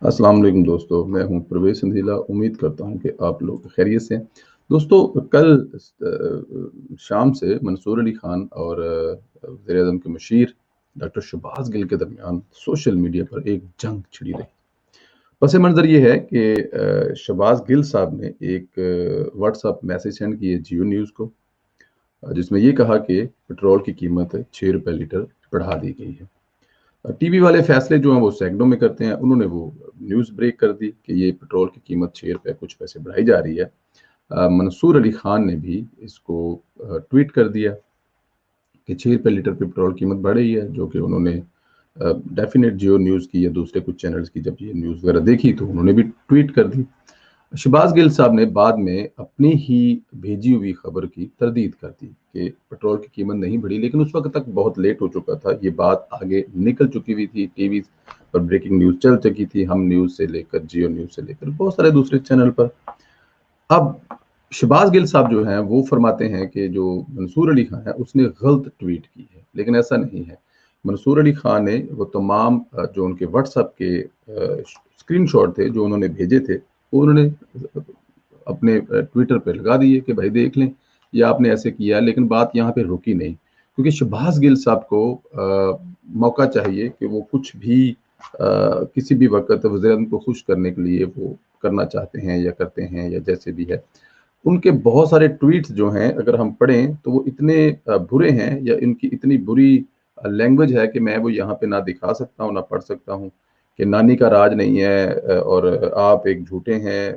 अस्सलाम वालेकुम दोस्तों, मैं हूँ प्रवेश संधीला। उम्मीद करता हूँ कि आप लोग खैरियत से हैं। दोस्तों, कल शाम से मंसूर अली खान और वज़ीर-ए-आज़म के मशीर डॉक्टर शहबाज़ गिल के दरमियान सोशल मीडिया पर एक जंग छिड़ी रही। पस मंज़र ये है कि शहबाज़ गिल साहब ने एक व्हाट्सएप मैसेज सेंड किए जियो न्यूज़ को, जिसमें ये कहा कि पेट्रोल की कीमत ₹6 लीटर बढ़ा दी गई है। टीवी वाले फैसले जो हैं वो सैकड़ों में करते हैं। उन्होंने वो न्यूज़ ब्रेक कर दी कि ये पेट्रोल की कीमत ₹6 कुछ पैसे बढ़ाई जा रही है। मंसूर अली खान ने भी इसको ट्वीट कर दिया कि ₹6 लीटर पे पेट्रोल कीमत बढ़ रही है, जो कि उन्होंने डेफ़िनेट जियो न्यूज़ की या दूसरे कुछ चैनल्स की जब ये न्यूज़ वगैरह देखी तो उन्होंने भी ट्वीट कर दी। शहबाज़ गिल साहब ने बाद में अपनी ही भेजी हुई खबर की तरदीद कर दी कि पेट्रोल की कीमत नहीं बढ़ी, लेकिन उस वक़्त तक बहुत लेट हो चुका था। ये बात आगे निकल चुकी हुई थी, टीवी पर ब्रेकिंग न्यूज़ चल चुकी थी, हम न्यूज़ से लेकर, जियो न्यूज़ से लेकर बहुत सारे दूसरे चैनल पर। अब शहबाज़ गिल साहब जो हैं, वो फरमाते हैं कि जो मंसूर अली खान है, उसने गलत ट्वीट की है, लेकिन ऐसा नहीं है। मंसूर अली खान ने वो तमाम जो उनके व्हाट्सएप के स्क्रीनशॉट थे, जो उन्होंने भेजे थे, वो उन्होंने अपने ट्विटर पे लगा दिए कि भाई देख लें, ये आपने ऐसे किया है, लेकिन बात यहाँ पे रुकी नहीं। क्योंकि शहबाज़ गिल साहब को मौका चाहिए कि वो कुछ भी किसी भी वक़्त वज़ीर-ए-आज़म को खुश करने के लिए वो करना चाहते हैं या करते हैं या जैसे भी है। उनके बहुत सारे ट्वीट्स जो हैं अगर हम पढ़ें तो वो इतने बुरे हैं या इनकी इतनी बुरी लैंग्वेज है कि मैं वो यहाँ पे ना दिखा सकता हूँ, ना पढ़ सकता हूँ कि नानी का राज नहीं है और आप एक झूठे हैं।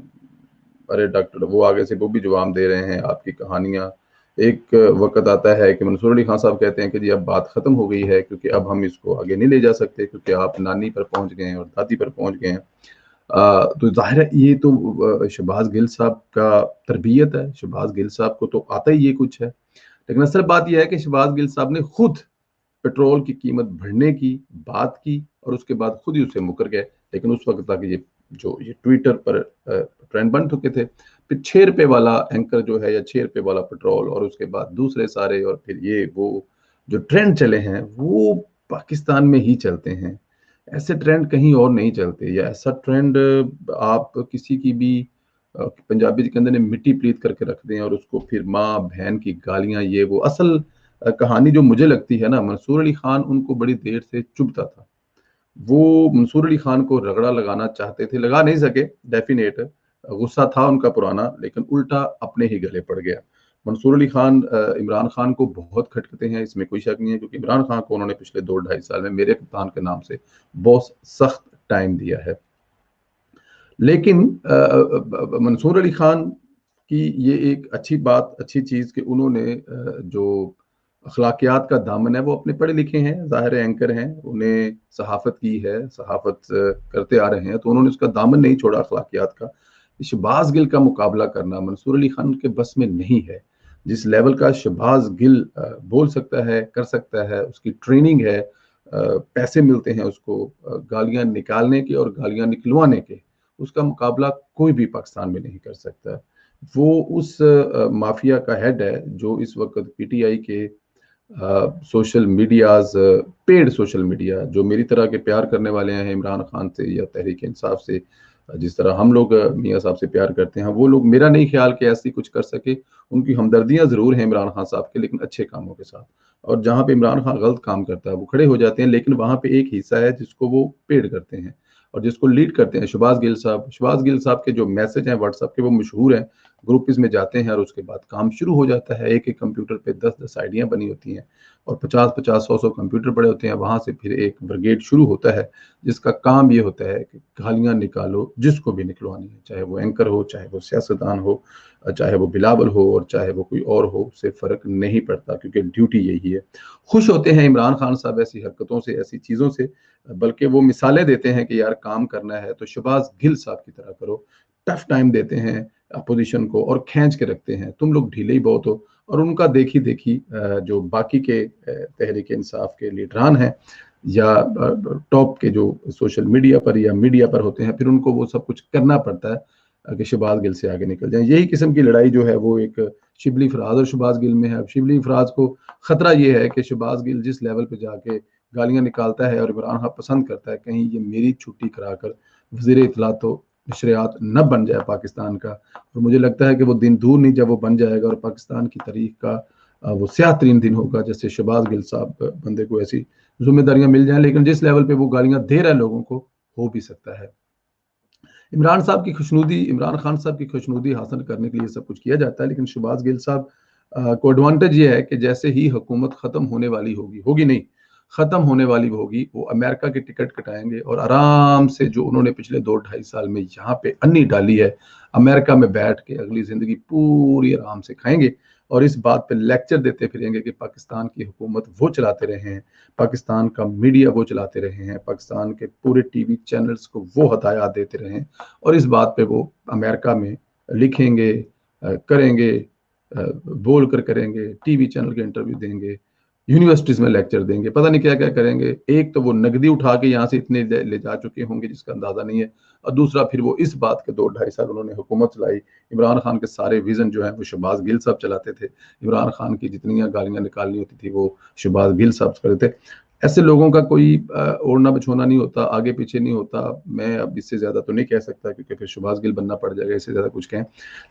अरे डॉक्टर वो आगे से वो भी जवाब दे रहे हैं आपकी कहानियाँ। एक वक़्त आता है कि मंसूर अली खान साहब कहते हैं कि जी अब बात ख़त्म हो गई है क्योंकि अब हम इसको आगे नहीं ले जा सकते क्योंकि आप नानी पर पहुँच गए हैं और दादी पर पहुँच गए हैं। तो ज़ाहिर है ये तो शहबाज़ गिल साहब का तरबियत है, शहबाज़ गिल साहब को तो आता ही ये कुछ है। लेकिन असल बात ये है कि शहबाज़ गिल साहब ने खुद पेट्रोल की कीमत बढ़ने की बात की और उसके बाद खुद ही उससे मुकर गए। लेकिन उस वक़्त तक ये ट्विटर पर ट्रेंड बन चुके थे। फिर ₹6 वाला एंकर जो है या ₹6 वाला पेट्रोल और उसके बाद दूसरे सारे और फिर ये वो जो ट्रेंड चले हैं, वो पाकिस्तान में ही चलते हैं। ऐसे ट्रेंड कहीं और नहीं चलते या ऐसा ट्रेंड आप किसी की भी पंजाबी के कहते ने मिट्टी पलीत करके रख दें और उसको फिर माँ, बहन की गालियाँ ये वो। असल कहानी जो मुझे लगती है ना, मंसूर अली खान उनको बड़ी देर से चुभता था। वो मंसूर अली खान को रगड़ा लगाना चाहते थे, लगा नहीं सके डेफ़िनेट गुस्सा था उनका पुराना, लेकिन उल्टा अपने ही गले पड़ गया। मंसूर अली खान इमरान खान को बहुत खटकते हैं, इसमें कोई शक नहीं है क्योंकि इमरान खान को उन्होंने पिछले 2 ढाई साल में मेरे कप्तान के नाम से बहुत सख्त टाइम दिया है। लेकिन मंसूर अली खान की ये एक अच्छी बात, अच्छी चीज़ कि उन्होंने जो अखलाकियात का दामन है, वो अपने पढ़े लिखे हैं, ज़ाहिर है एंकर हैं, उन्हें सहाफ़त की है, सहाफ़त करते आ रहे हैं, तो उन्होंने उसका दामन नहीं छोड़ा अखलाकियात का। शहबाज़ गिल का मुकाबला करना मंसूर अली खान के बस में नहीं है। जिस लेवल का शहबाज़ गिल बोल सकता है, कर सकता है, उसकी ट्रेनिंग है, पैसे मिलते हैं उसको गालियाँ निकालने के और गालियाँ निकलवाने के। उसका मुकाबला कोई भी पाकिस्तान में नहीं कर सकता। वो उस माफिया का हेड है जो इस वक़्त पीटीआई के social medias paid social media जो मेरी तरह के प्यार करने वाले हैं इमरान खान से या तहरीक इंसाफ से, जिस तरह हम लोग मियाँ साहब से प्यार करते हैं, वो लोग मेरा नहीं ख्याल कि ऐसी कुछ कर सके। उनकी हमदर्दियाँ ज़रूर हैं इमरान खान साहब के, लेकिन अच्छे कामों के साथ। और जहाँ पे इमरान खान गलत काम करता है, वो खड़े हो जाते हैं, लेकिन वहाँ पे एक हिस्सा है जिसको वो पेड़ करते हैं और जिसको लीड करते हैं शहबाज़ गिल साहब। शहबाज़ गिल साहब के जो मैसेज हैं व्हाट्सएप के वो मशहूर हैं। ग्रुप्स में जाते हैं और उसके बाद काम शुरू हो जाता है। एक-एक कंप्यूटर पे 10-10 आइडियाँ बनी होती हैं और 50-50, 100-100 कंप्यूटर पड़े होते हैं। वहाँ से फिर एक ब्रिगेड शुरू होता है, जिसका काम ये होता है कि गालियाँ निकालो जिसको भी निकलवानी है, चाहे वो एंकर हो, चाहे वो सियासतदान हो, चाहे वो बिलावल हो और चाहे वो कोई और हो, उससे फ़र्क नहीं पड़ता क्योंकि ड्यूटी यही है। खुश होते हैं इमरान खान साहब ऐसी हरकतों से, ऐसी चीज़ों से, बल्कि वो मिसालें देते हैं कि यार काम करना है तो शहबाज़ गिल साहब की तरह करो। टफ टाइम देते हैं अपोज़िशन को और खींच के रखते हैं, तुम लोग ढीले ही बहुत हो। और उनका देखी-देखी जो बाकी के तहरीक इंसाफ के लीडरान हैं या टॉप के जो सोशल मीडिया पर या मीडिया पर होते हैं, फिर उनको वो सब कुछ करना पड़ता है कि शहबाज़ गिल से आगे निकल जाएँ। यही किस्म की लड़ाई जो है वो एक शिबली फराज और शहबाज़ गिल में है। अब शिबली फराज को खतरा ये है कि शहबाज़ गिल जिस लेवल पे जाके गालियाँ निकालता है और इमरान खान पसंद करता है कहीं ये मेरी छुट्टी कराकर वज़ीर इत्तलात तो नशरियात न बन जाए पाकिस्तान का। और मुझे लगता है कि वो दिन दूर नहीं जब वो बन जाएगा और पाकिस्तान की तारीख का वो स्याह तरीन दिन होगा, जैसे शहबाज गिल साहब बंदे को ऐसी ज़िम्मेदारियाँ मिल जाएँ, लेकिन जिस लेवल पे वो गालियाँ दे रहा है लोगों को, हो भी सकता है। इमरान खान साहब की खुशनुदी हासिल करने के लिए सब कुछ किया जाता है, लेकिन शहबाज गिल साहब को एडवांटेज ये है कि जैसे ही हुकूमत ख़त्म होने वाली होगी, होगी नहीं, ख़त्म होने वाली होगी, वो अमेरिका की टिकट कटाएँगे और आराम से जो उन्होंने पिछले 2 ढाई साल में यहाँ पे अन्नी डाली है, अमेरिका में बैठ के अगली ज़िंदगी पूरी आराम से खाएँगे और इस बात पे लेक्चर देते फिरेंगे कि पाकिस्तान की हुकूमत वो चलाते रहे हैं, पाकिस्तान का मीडिया वो चलाते रहे हैं, पाकिस्तान के पूरे टीवी चैनल्स को वो हदायत देते रहे हैं और इस बात पे वो अमेरिका में लिखेंगे, करेंगे, बोल कर करेंगे, टीवी चैनल के इंटरव्यू देंगे, यूनिवर्सिटीज़ में लेक्चर देंगे, पता नहीं क्या-क्या करेंगे। एक तो वो नकदी उठा के यहाँ से इतने ले जा चुके होंगे जिसका अंदाज़ा नहीं है और दूसरा फिर वो इस बात के 2 ढाई साल उन्होंने हुकूमत चलाई। इमरान खान के सारे विज़न जो है वो शहबाज गिल साहब चलाते थे। इमरान खान की जितनी गालियाँ निकालनी होती थी वो शहबाज गिल साहब करते थे। ऐसे लोगों का कोई ओढ़ना बिछोना नहीं होता, आगे पीछे नहीं होता। मैं अब इससे ज़्यादा तो नहीं कह सकता क्योंकि फिर शहबाज गिल बनना पड़ जाएगा, इससे ज़्यादा कुछ कहें।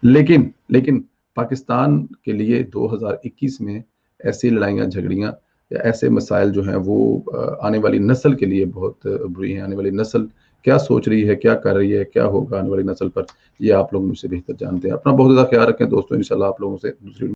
लेकिन पाकिस्तान के लिए 2021 में ऐसी लड़ाइयाँ झगड़ियाँ या ऐसे मसाइल जो हैं वो आने वाली नस्ल के लिए बहुत बुरी हैं। आने वाली नस्ल क्या सोच रही है, क्या कर रही है, क्या होगा आने वाली नस्ल पर, ये आप लोग मुझसे बेहतर जानते हैं। अपना बहुत ज़्यादा ख्याल रखें दोस्तों, इंशाल्लाह आप लोगों से दूसरी